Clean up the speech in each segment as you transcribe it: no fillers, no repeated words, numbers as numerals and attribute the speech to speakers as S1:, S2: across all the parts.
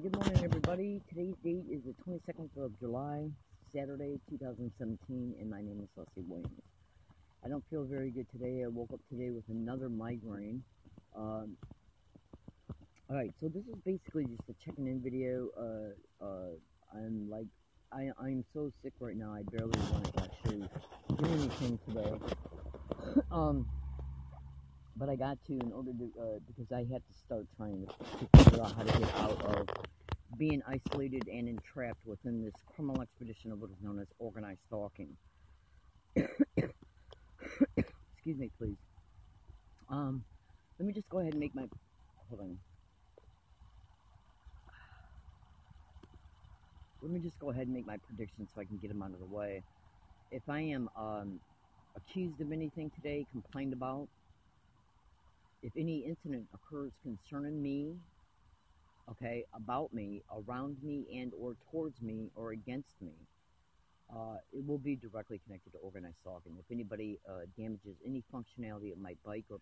S1: Good morning, everybody. Today's date is the 22nd of July, Saturday, 2017, and my name is Leslie Williams. I don't feel very good today. I woke up today with another migraine. Alright, so this is basically just a checking-in video. I'm so sick right now, I barely want to actually do anything today. But I got to, in order to, because I had to start trying to figure out how to get out of being isolated and entrapped within this criminal expedition of what is known as organized stalking. Excuse me, please. Let me just go ahead and make my, hold on. Let me just go ahead and make my predictions so I can get them out of the way. If I am accused of anything today, complained about, if any incident occurs concerning me, okay, about me, around me, and or towards me, or against me, it will be directly connected to organized stalking. If anybody damages any functionality of my bike or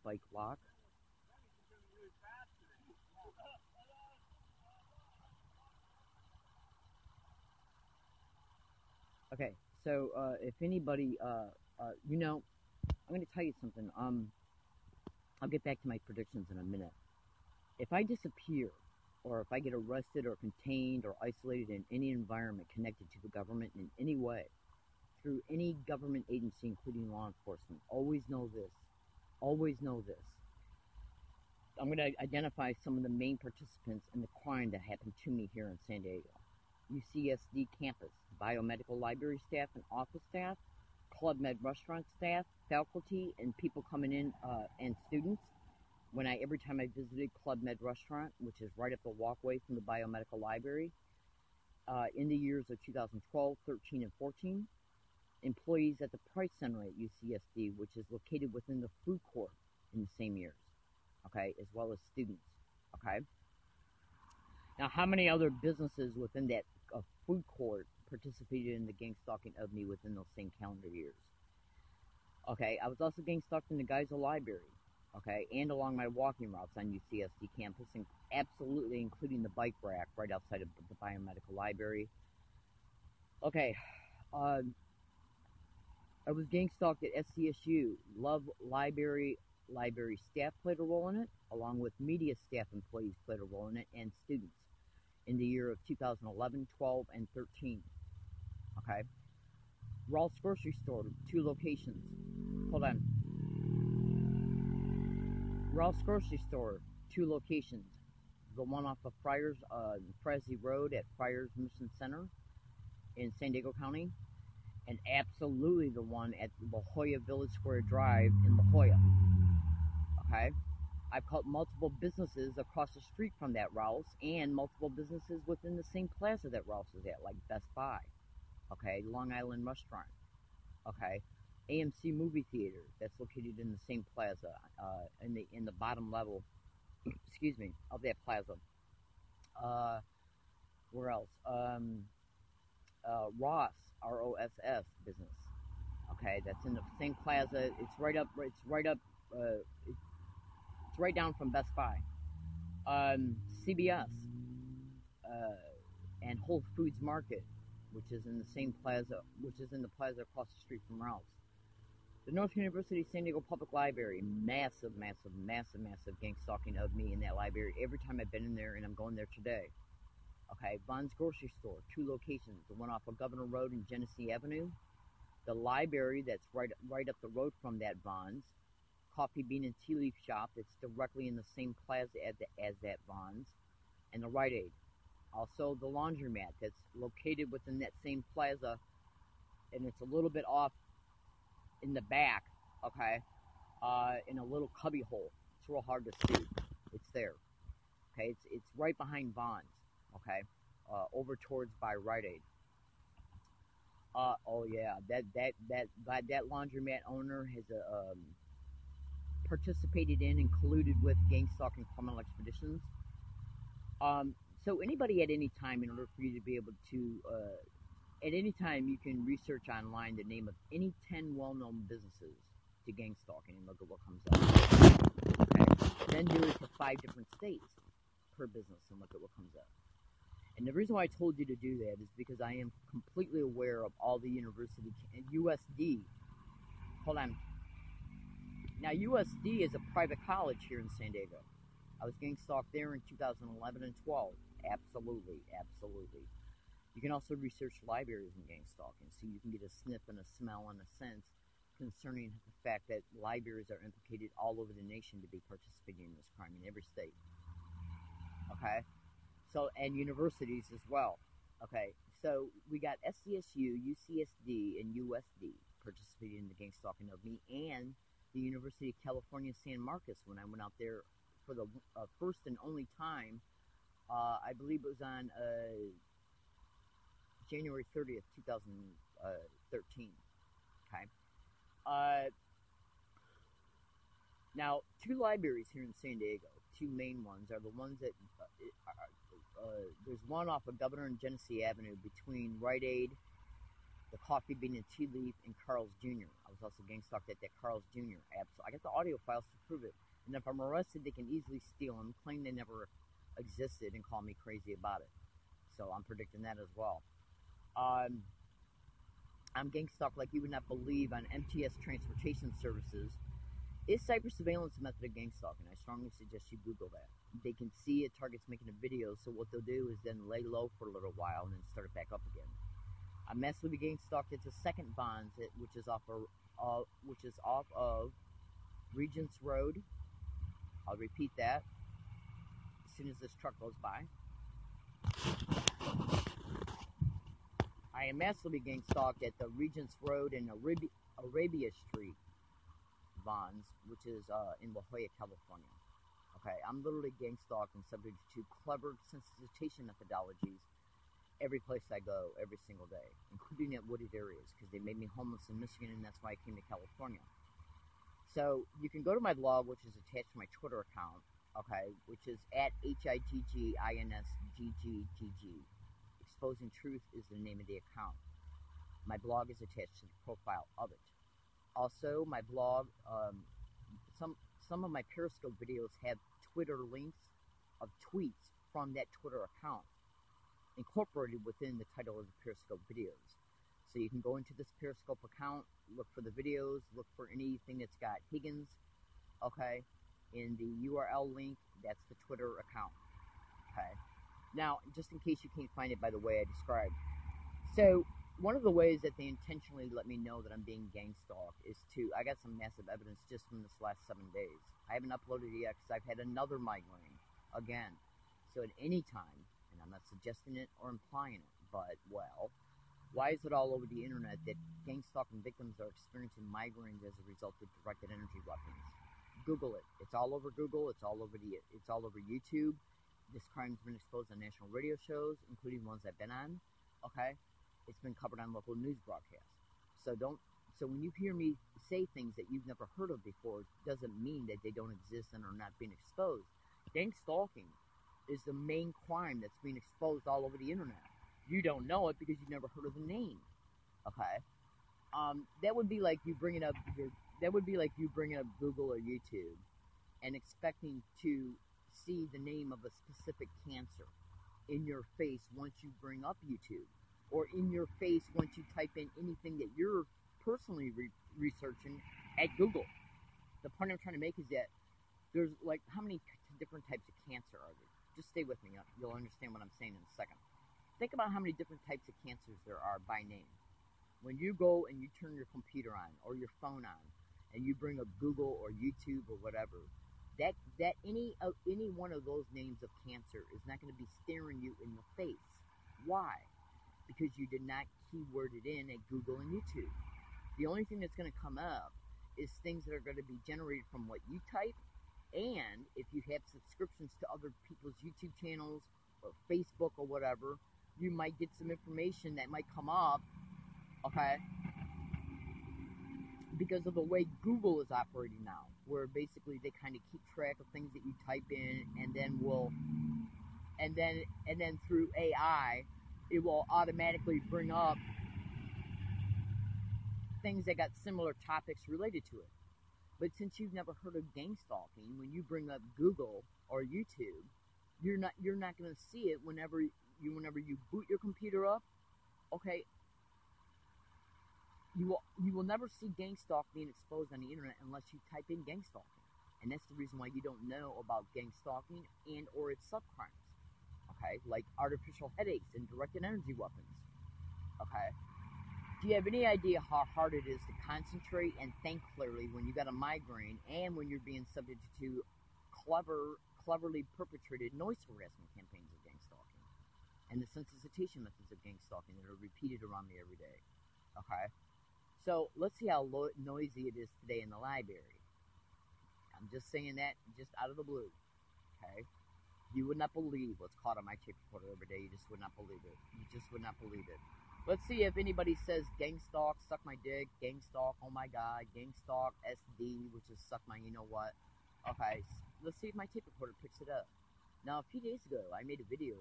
S1: bike lock, okay, so if anybody, I'm going to tell you something. I'll get back to my predictions in a minute. If I disappear, or if I get arrested or contained or isolated in any environment connected to the government in any way, through any government agency, including law enforcement, always know this. Always know this. I'm going to identify some of the main participants in the crime that happened to me here in San Diego. UCSD campus, biomedical library staff and office staff, Club Med restaurant staff, faculty, and people coming in, and students. Every time I visited Club Med restaurant, which is right up the walkway from the biomedical library, in the years of 2012, 13, and 14, employees at the Price Center at UCSD, which is located within the food court in the same years, okay, as well as students, okay. Now, how many other businesses within that food court participated in the gang stalking of me within those same calendar years? Okay, I was also gang stalked in the Geisel Library, okay, and along my walking routes on UCSD campus, and absolutely including the bike rack right outside of the biomedical library. Okay, I was gang stalked at SCSU. Love Library staff played a role in it, along with media staff employees played a role in it, and students in the year of 2011, 12, and 13. Okay. Ross Grocery Store, 2 locations. Hold on. Ross Grocery Store, 2 locations. The one off of Fresy Road at Friars Mission Center in San Diego County, and absolutely the one at La Jolla Village Square Drive in La Jolla. Okay? I've caught multiple businesses across the street from that Rouse, and multiple businesses within the same plaza that Rouse is at, like Best Buy, okay, Long Island Restaurant, okay, AMC Movie Theater that's located in the same plaza, in the bottom level, excuse me, of that plaza. Where else? Ross, ROSS business, okay, that's in the same plaza. It's right down from Best Buy. CBS, and Whole Foods Market, which is in the same plaza, which is in the plaza across the street from Ralph's. The North University San Diego Public Library, massive gang stalking of me in that library every time I've been in there, and I'm going there today. Okay, Vaughn's Grocery Store, 2 locations, the one off of Governor Road and Genesee Avenue, the library that's right up the road from that Vaughn's, Coffee Bean and Tea Leaf Shop that's directly in the same plaza as that Vaughn's, and the Rite Aid. Also, the laundromat that's located within that same plaza, and it's a little bit off in the back, okay, in a little cubby hole. It's real hard to see. It's there. Okay, it's right behind Vaughn's, okay, over towards by Rite Aid. Oh yeah, that laundromat owner has participated in and colluded with gang stalking criminal expeditions. So anybody at any time, in order for you to be able to, at any time you can research online the name of any 10 well-known businesses to gang stalking and look at what comes up. Okay? Then do it for 5 different states. her business and look at what comes up. And the reason why I told you to do that is because I am completely aware of all the university and USD. Hold on. Now, USD is a private college here in San Diego. I was gang stalked there in 2011 and 12. Absolutely, absolutely. You can also research libraries in gang stalking, so you can get a sniff and a smell and a sense concerning the fact that libraries are implicated all over the nation to be participating in this crime in every state. Okay? So, and universities as well. Okay? So, we got SCSU, UCSD, and USD participating in the gang stalking of me, and the University of California, San Marcos, when I went out there for the first and only time. I believe it was on January 30th, 2013. Okay. Now, two libraries here in San Diego, two main ones, are the ones that there's one off of Governor and Genesee Avenue between Rite Aid, the Coffee Bean and Tea Leaf, and Carl's Jr. I was also gang stalked at that Carl's Jr. Absolutely. I got the audio files to prove it. And if I'm arrested, they can easily steal them, claim they never existed, and call me crazy about it. So I'm predicting that as well. I'm gang stalked like you would not believe on MTS Transportation Services. Is cyber surveillance a method of gang stalking? I strongly suggest you Google that. They can see a target's making a video, so what they'll do is then lay low for a little while and then start it back up again. I'm massively gang stalked. It's a second Bonds, which is off of Regents Road. I'll repeat that as soon as this truck goes by. I am massively gang stalked at the Regents Road and Arabia Street Bonds, which is in La Jolla, California. Okay, I'm literally gang stalked and subject to clever sensitization methodologies every place I go, every single day, including at wooded areas, because they made me homeless in Michigan, and that's why I came to California. So you can go to my blog, which is attached to my Twitter account, okay, which is at HIGGINSGGGG. Exposing Truth is the name of the account. My blog is attached to the profile of it. Also, my blog, some of my Periscope videos have Twitter links of tweets from that Twitter account incorporated within the title of the Periscope videos. So you can go into this Periscope account, look for the videos, look for anything that's got Higgins, okay, in the URL link. That's the Twitter account, okay. Now, just in case you can't find it by the way I described. So, one of the ways that they intentionally let me know that I'm being gang stalked is I got some massive evidence just from this last 7 days. I haven't uploaded it yet because I've had another migraine again. So at any time, and I'm not suggesting it or implying it, but, well, why is it all over the internet that gang stalking victims are experiencing migraines as a result of directed energy weapons? Google it. It's all over Google. It's all over YouTube. This crime's been exposed on national radio shows, including ones I've been on. Okay? It's been covered on local news broadcasts. So when you hear me say things that you've never heard of before, it doesn't mean that they don't exist and are not being exposed. Gang stalking is the main crime that's being exposed all over the internet. You don't know it because you've never heard of the name. Okay? That would be like you bringing up Google or YouTube and expecting to see the name of a specific cancer in your face once you bring up YouTube, or in your face once you type in anything that you're personally researching at Google. The point I'm trying to make is that there's like, how many different types of cancer are there? Just stay with me. You'll understand what I'm saying in a second. Think about how many different types of cancers there are by name. When you go and you turn your computer on or your phone on and you bring up Google or YouTube or whatever, that any one of those names of cancer is not going to be staring you in the face. Why? Because you did not keyword it in at Google and YouTube. The only thing that's going to come up is things that are going to be generated from what you type, and if you have subscriptions to other people's YouTube channels or Facebook or whatever, you might get some information that might come up, okay, because of the way Google is operating now, where basically they kind of keep track of things that you type in, and then through AI, it will automatically bring up things that got similar topics related to it. But since you've never heard of gang stalking, when you bring up Google or YouTube, you're not going to see it whenever you boot your computer up. Okay, you will never see gang stalk being exposed on the internet unless you type in gang stalking, and that's the reason why you don't know about gang stalking and or its subcrimes. Okay, like artificial headaches and directed energy weapons. Okay, do you have any idea how hard it is to concentrate and think clearly when you got a migraine and when you're being subject to cleverly perpetrated noise harassment campaigns of gang stalking and the sensitization methods of gang stalking that are repeated around me every day? Okay, so let's see how noisy it is today in the library. I'm just saying that just out of the blue. Okay, you would not believe what's caught on my tape recorder every day. You just would not believe it. You just would not believe it. Let's see if anybody says gang stalk, suck my dick, gang stalk, oh my god, gang stalk, SD, which is suck my you know what. Okay, let's see if my tape recorder picks it up. Now, a few days ago, I made a video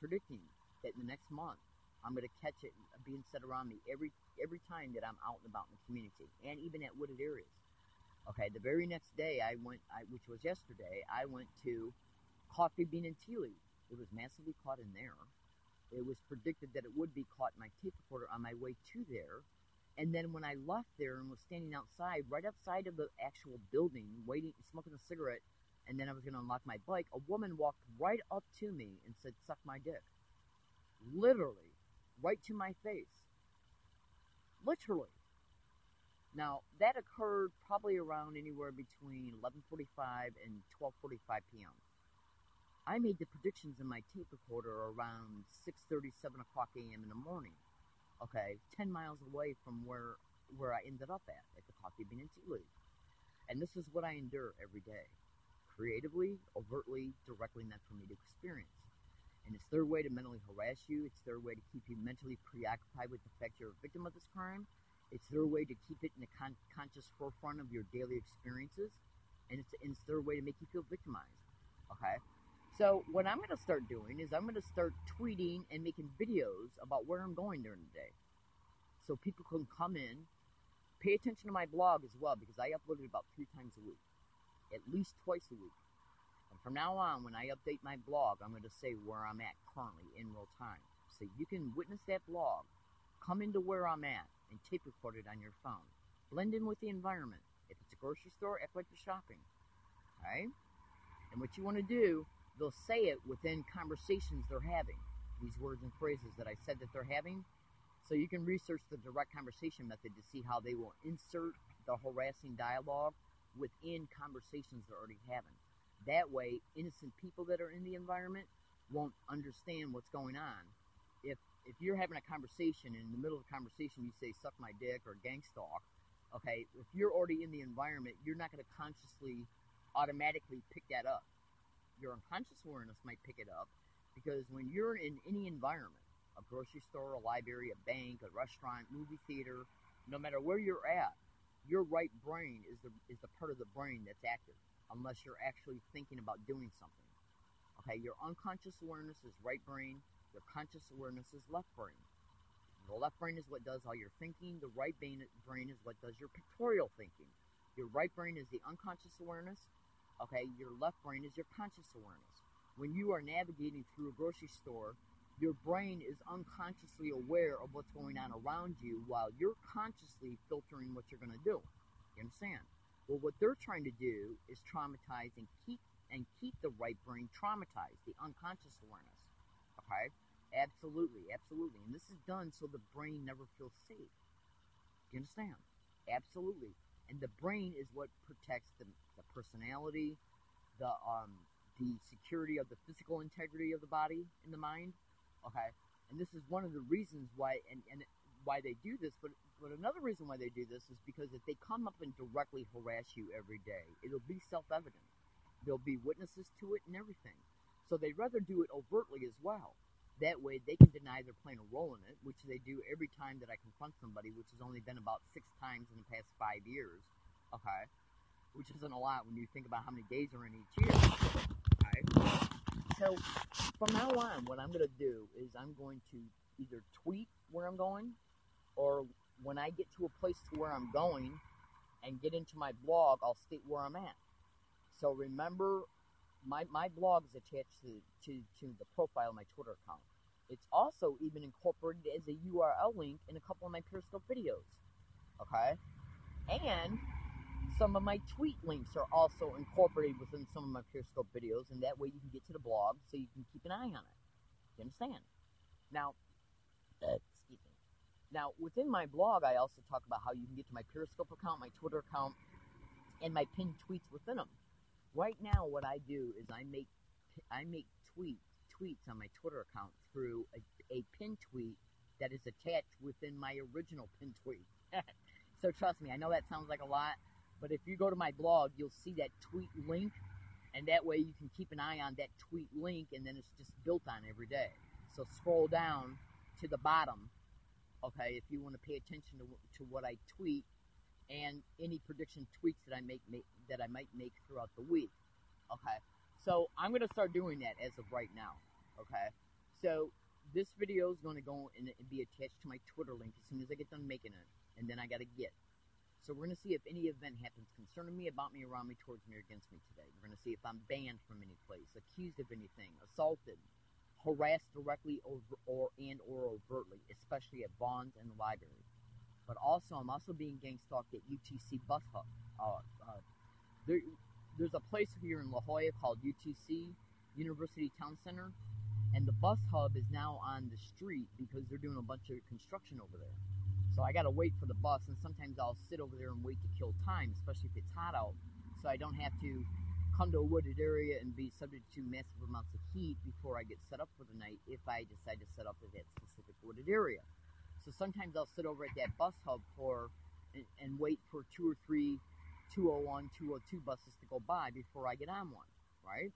S1: predicting that in the next month, I'm going to catch it being said around me every time that I'm out and about in the community, and even at wooded areas. Okay, the very next day, which was yesterday, I went to Coffee Bean and Tea Leaf. It was massively caught in there. It was predicted that it would be caught in my tape recorder on my way to there. And then when I left there and was standing outside, right outside of the actual building, waiting, smoking a cigarette, and then I was going to unlock my bike, a woman walked right up to me and said, suck my dick. Literally, right to my face. Literally. Now, that occurred probably around anywhere between 11:45 and 12:45 p.m. I made the predictions in my tape recorder around 6:30, 7 o'clock a.m. in the morning. Okay, 10 miles away from where I ended up at the Coffee Bean and Tea Leaf. And this is what I endure every day. Creatively, overtly, directly meant for me to experience. And it's their way to mentally harass you. It's their way to keep you mentally preoccupied with the fact you're a victim of this crime. It's their way to keep it in the conscious forefront of your daily experiences. And it's their way to make you feel victimized. Okay? So what I'm going to start doing is I'm going to start tweeting and making videos about where I'm going during the day. So people can come in, pay attention to my blog as well, because I upload it about 3 times a week, at least twice a week. And from now on, when I update my blog, I'm going to say where I'm at currently in real time. So you can witness that blog, come into where I'm at, and tape record it on your phone. Blend in with the environment. If it's a grocery store, act like you're shopping. Alright? And what you want to do, they'll say it within conversations they're having. These words and phrases that I said that they're having. So you can research the direct conversation method to see how they will insert the harassing dialogue within conversations they're already having. That way, innocent people that are in the environment won't understand what's going on. If you're having a conversation and in the middle of the conversation you say suck my dick or gang stalk, okay, if you're already in the environment, you're not going to consciously automatically pick that up. Your unconscious awareness might pick it up because when you're in any environment, a grocery store, a library, a bank, a restaurant, movie theater, no matter where you're at, your right brain is the part of the brain that's active, unless you're actually thinking about doing something. Okay, your unconscious awareness is right brain, your conscious awareness is left brain. The left brain is what does all your thinking, the right brain is what does your pictorial thinking. Your right brain is the unconscious awareness, okay, your left brain is your conscious awareness. When you are navigating through a grocery store, your brain is unconsciously aware of what's going on around you while you're consciously filtering what you're going to do. You understand? Well, what they're trying to do is traumatize and keep the right brain traumatized, the unconscious awareness. Okay? Absolutely, absolutely. And this is done so the brain never feels safe. You understand? Absolutely. And the brain is what protects the personality, the security of the physical integrity of the body and the mind. Okay, and this is one of the reasons why and why they do this. But another reason why they do this is because if they come up and directly harass you every day, it'll be self-evident. There'll be witnesses to it and everything. So they'd rather do it overtly as well. That way they can deny they're playing a role in it, which they do every time that I confront somebody, which has only been about 6 times in the past 5 years. Okay, which isn't a lot when you think about how many days are in each year. Okay, so from now on, what I'm going to do is I'm going to either tweet where I'm going, or when I get to a place to where I'm going and get into my blog, I'll state where I'm at. So remember my blog is attached to the profile of my Twitter account. It's also even incorporated as a URL link in a couple of my Periscope videos. Okay? And some of my tweet links are also incorporated within some of my Periscope videos, and that way you can get to the blog so you can keep an eye on it. You understand? Now, excuse me. Now, within my blog, I also talk about how you can get to my Periscope account, my Twitter account, and my pinned tweets within them. Right now, what I do is I make tweets on my Twitter account through a pinned tweet that is attached within my original pinned tweet. So trust me, I know that sounds like a lot, but if you go to my blog, you'll see that tweet link, and that way you can keep an eye on that tweet link, and then it's just built on every day. So scroll down to the bottom, okay, if you want to pay attention to what I tweet and any prediction tweets that I might make throughout the week. Okay, so I'm going to start doing that as of right now. Okay, so this video is going to go and be attached to my Twitter link as soon as I get done making it, and then I got to get. So we're going to see if any event happens concerning me, about me, around me, towards me, or against me today. We're going to see if I'm banned from any place, accused of anything, assaulted, harassed directly or overtly, especially at bonds and the library. But also, I'm also being gang stalked at UTC Bus Hub. There's a place here in La Jolla called UTC, University Town Center, and the bus hub is now on the street because they're doing a bunch of construction over there. So I gotta wait for the bus, and sometimes I'll sit over there and wait to kill time, especially if it's hot out, so I don't have to come to a wooded area and be subject to massive amounts of heat before I get set up for the night if I decide to set up at that specific wooded area. So sometimes I'll sit over at that bus hub and wait for 2 or 3 201, 202 buses to go by before I get on one, right?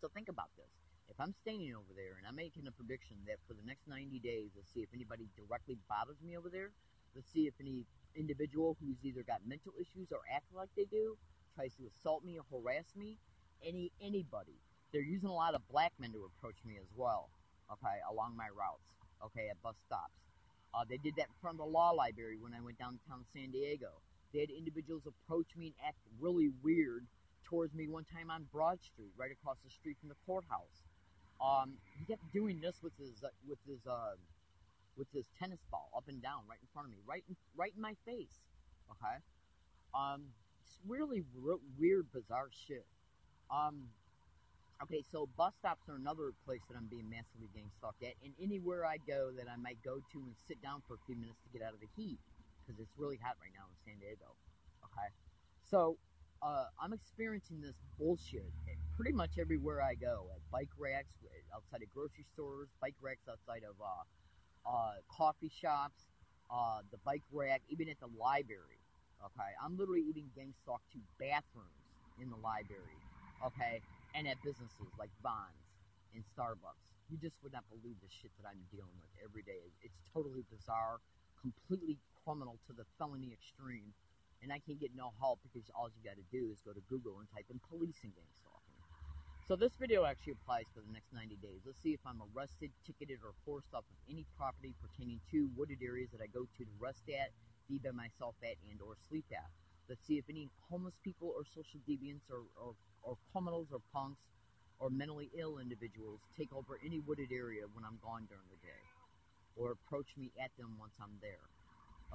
S1: So think about this. If I'm standing over there and I'm making a prediction that for the next 90 days, let's see if anybody directly bothers me over there. Let's see if any individual who's either got mental issues or act like they do tries to assault me or harass me. Anybody. They're using a lot of black men to approach me as well, okay, along my routes, okay, at bus stops. They did that in front of the law library when I went downtown San Diego. They had individuals approach me and act really weird towards me one time on Broad Street, right across the street from the courthouse. He kept doing this with his tennis ball up and down right in front of me, right in my face. Okay, it's really weird, bizarre shit. Okay, so bus stops are another place that I'm being massively gang stalked at, and anywhere I go that I might go to and sit down for a few minutes to get out of the heat, because it's really hot right now in San Diego. Okay, so I'm experiencing this bullshit pretty much everywhere I go, at bike racks, outside of grocery stores, bike racks outside of coffee shops, the bike rack, even at the library. Okay, I'm literally even gang stalked to bathrooms in the library. Okay, and at businesses like Vons and Starbucks. You just would not believe the shit that I'm dealing with every day. It's totally bizarre, completely criminal to the felony extreme, and I can't get no help because all you got to do is go to Google and type in police and gang stalking. So this video actually applies for the next 90 days. Let's see if I'm arrested, ticketed, or forced off of any property pertaining to wooded areas that I go to rest at, be by myself at, and or sleep at. Let's see if any homeless people or social deviants or criminals or punks or mentally ill individuals take over any wooded area when I'm gone during the day, or approach me at them once I'm there.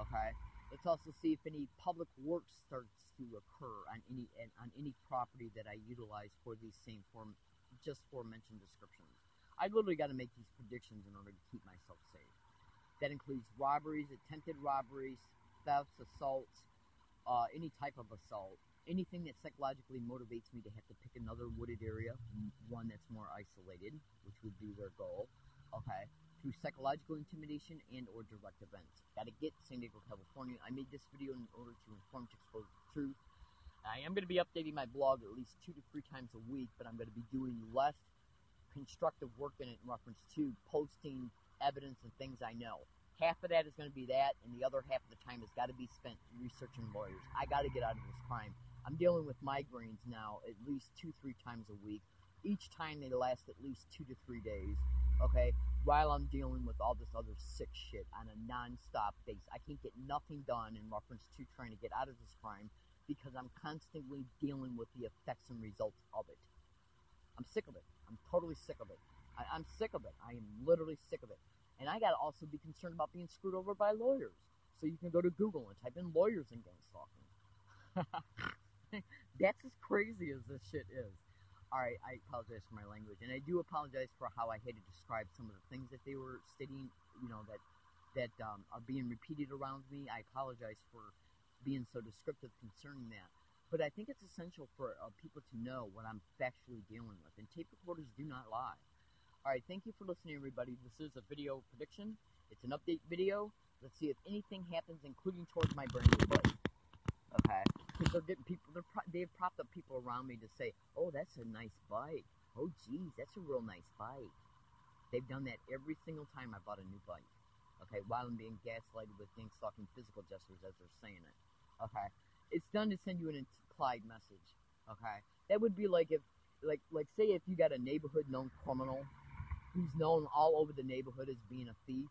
S1: Okay? Let's also see if any public work starts to occur on any property that I utilize for these same just aforementioned descriptions. I literally got to make these predictions in order to keep myself safe. That includes robberies, attempted robberies, thefts, assaults, any type of assault, anything that psychologically motivates me to have to pick another wooded area, one that's more isolated, which would be their goal, okay, through psychological intimidation and or direct events. Got to get San Diego, California. I made this video in order to inform, to expose the truth. I am going to be updating my blog at least 2 to 3 times a week, but I'm going to be doing less constructive work in it in reference to posting evidence and things I know. Half of that is going to be that, and the other half of the time has got to be spent researching lawyers. I got to get out of this crime. I'm dealing with migraines now at least 2-3 times a week. Each time they last at least 2 to 3 days, okay, while I'm dealing with all this other sick shit on a non-stop basis. I can't get nothing done in reference to trying to get out of this crime because I'm constantly dealing with the effects and results of it. I'm sick of it. I'm totally sick of it. I'm sick of it. I am literally sick of it. And I gotta also be concerned about being screwed over by lawyers. So you can go to Google and type in lawyers and gang stalking. That's as crazy as this shit is. Alright, I apologize for my language, and I do apologize for how I had to describe some of the things that they were stating, that are being repeated around me. I apologize for being so descriptive concerning that. But I think it's essential for people to know what I'm factually dealing with, and tape recorders do not lie. Alright, thank you for listening, everybody. This is a video prediction. It's an update video. Let's see if anything happens, including towards my brand new bike. Okay? Because they're getting people, they've propped up people around me to say, oh, that's a nice bike. Oh, geez, that's a real nice bike. They've done that every single time I bought a new bike. Okay? While I'm being gaslighted with gang stalking physical gestures as they're saying it. Okay? It's done to send you an implied message. Okay? That would be like if, like say if you got a neighborhood known criminal who's known all over the neighborhood as being a thief.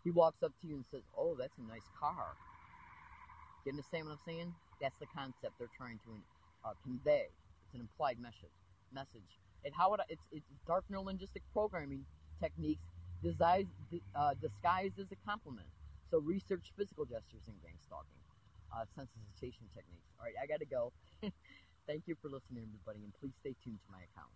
S1: He walks up to you and says, oh, that's a nice car. You understand what I'm saying? That's the concept they're trying to convey. It's an implied message. And how it's dark neurolinguistic programming techniques disguised as a compliment. So research physical gestures in gang stalking, sensitization techniques. All right, I got to go. Thank you for listening, everybody, and please stay tuned to my account.